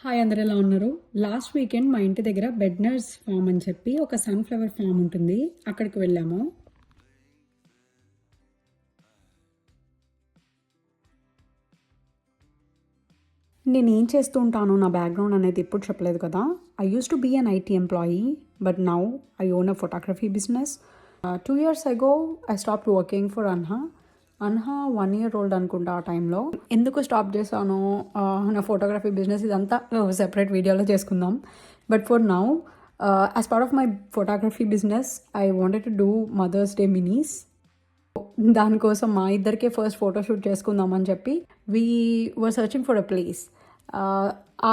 Hi అందరు ఎలా ఉన్నారు? లాస్ట్ వీకెండ్ మా ఇంటి దగ్గర బెడ్నర్స్ ఫామ్ అని చెప్పి ఒక సన్ఫ్లవర్ ఫామ్ ఉంటుంది, అక్కడికి వెళ్ళాము. నేను ఏం చేస్తూ ఉంటాను, నా బ్యాక్గ్రౌండ్ అనేది ఇప్పుడు చెప్పలేదు కదా. I use to be an IT employee, but now I own a photography business. 2 years ago I stop working for అన్హా 1 year old అనుకుంటా ఆ టైంలో. ఎందుకు స్టాప్ చేశాను, నా ఫోటోగ్రఫీ బిజినెస్ ఇదంతా సెపరేట్ వీడియోలో చేసుకుందాం. But for now as part of my photography business I wanted to do mother's day minis. దానికోసం మా ఇద్దరికే ఫస్ట్ ఫోటోషూట్ చేసుకుందామని చెప్పి we were searching for a place.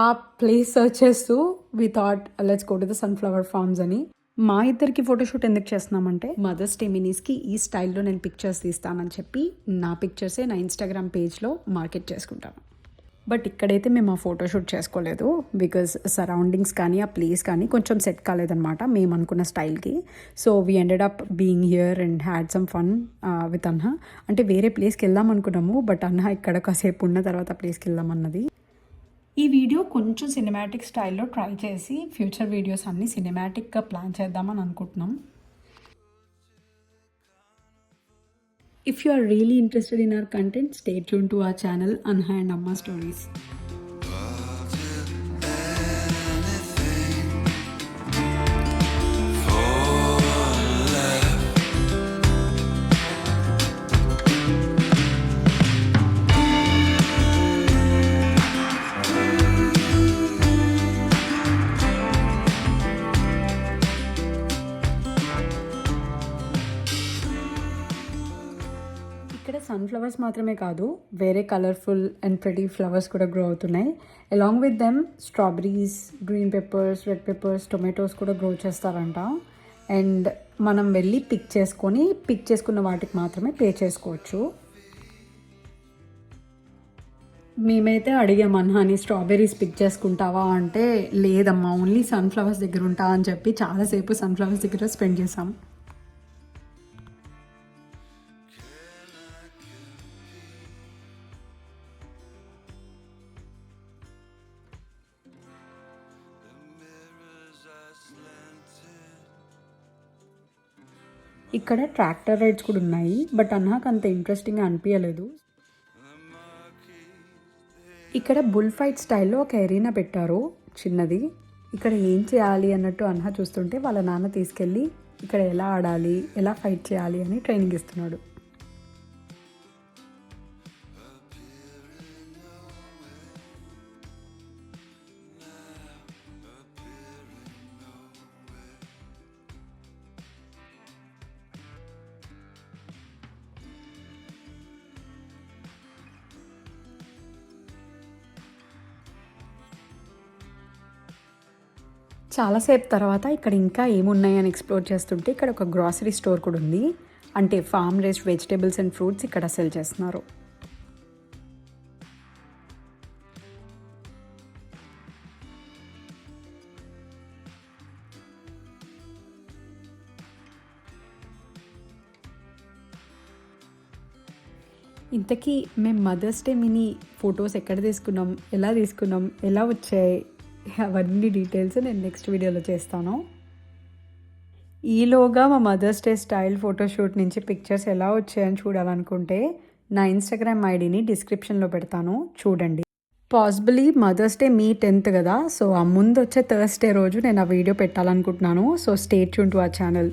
ఆ ప్లేస్ సర్చ్ చేస్తూ we thought let's go to the sunflower farms అని. మా ఇద్దరికి ఫోటోషూట్ ఎందుకు చేస్తున్నామంటే మదర్స్ డే మినీస్కి ఈ స్టైల్లో నేను పిక్చర్స్ తీస్తానని చెప్పి నా పిక్చర్సే నా ఇన్స్టాగ్రామ్ పేజ్లో మార్కెట్ చేసుకుంటాను. బట్ ఇక్కడైతే మేము ఆ ఫోటోషూట్ చేసుకోలేదు, బికాజ్ సరౌండింగ్స్ కానీ ఆ ప్లేస్ కానీ కొంచెం సెట్ కాలేదన్నమాట మేము అనుకున్న స్టైల్కి. So we ended up being here and had some fun with అన్హా. అంటే వేరే ప్లేస్కి వెళ్దాం అనుకున్నాము, బట్ అన్హా ఇక్కడ కాసేపు ఉన్న తర్వాత ప్లేస్కి వెళ్దాం అన్నది. ఈ వీడియో కొంచెం సినిమాటిక్ స్టైల్లో ట్రై చేసి ఫ్యూచర్ వీడియోస్ అన్నీ సినిమాటిక్గా ప్లాన్ చేద్దామని అనుకుంటున్నాం. If you are really interested in our content, stay tuned to our channel Anha and Amma Stories. ఇక్కడ సన్ఫ్లవర్స్ మాత్రమే కాదు, వేరే కలర్ఫుల్ అండ్ ప్రెటీ ఫ్లవర్స్ కూడా గ్రో అవుతున్నాయి. Along with them strawberries, green peppers, red peppers, tomatoes కూడా grow చేస్తారంట. And మనం వెళ్ళి పిక్ చేసుకున్న వాటికి మాత్రమే పే చేసుకోవచ్చు. మేమైతే అడిగాం అన్హాని, స్ట్రాబెర్రీస్ పిక్ చేసుకుంటావా అంటే లేదమ్మా ఓన్లీ సన్ఫ్లవర్స్ దగ్గర ఉంటా అని చెప్పి చాలాసేపు సన్ఫ్లవర్స్ దగ్గర స్పెండ్ చేసాం. ఇక్కడ ట్రాక్టర్ రైడ్స్ కూడా ఉన్నాయి, బట్ అన్హాకు అంత ఇంట్రెస్టింగ్గా అనిపించలేదు. ఇక్కడ బుల్ ఫైట్ స్టైల్లో ఒక ఎరీనా పెట్టారు చిన్నది. ఇక్కడ ఏం చేయాలి అన్నట్టు అన్హా చూస్తుంటే వాళ్ళ నాన్న తీసుకెళ్ళి ఇక్కడ ఎలా ఆడాలి, ఎలా ఫైట్ చేయాలి అని ట్రైనింగ్ ఇస్తున్నాడు. చాలాసేపు తర్వాత ఇక్కడ ఇంకా ఏమున్నాయని ఎక్స్ప్లోర్ చేస్తుంటే ఇక్కడ ఒక గ్రాసరీ స్టోర్ కూడా ఉంది. అంటే farm raised vegetables and fruits ఇక్కడ సెల్ చేస్తున్నారు. ఇంతకీ మేము మదర్స్ డే మినీ ఫొటోస్ ఎక్కడ తీసుకున్నాం, ఎలా వచ్చాయి, అవన్నీ డీటెయిల్స్ నేను నెక్స్ట్ వీడియోలో చేస్తాను. ఈలోగా మా మదర్స్ డే స్టైల్ ఫోటోషూట్ నుంచి పిక్చర్స్ ఎలా వచ్చాయని చూడాలనుకుంటే నా ఇన్స్టాగ్రామ్ ఐడిని డిస్క్రిప్షన్లో పెడతాను, చూడండి. పాసిబుల్లీ మదర్స్ డే మీ 10th కదా, సో ఆ ముందు వచ్చే థర్స్డే రోజు నేను ఆ వీడియో పెట్టాలనుకుంటున్నాను. So stay tune to our channel.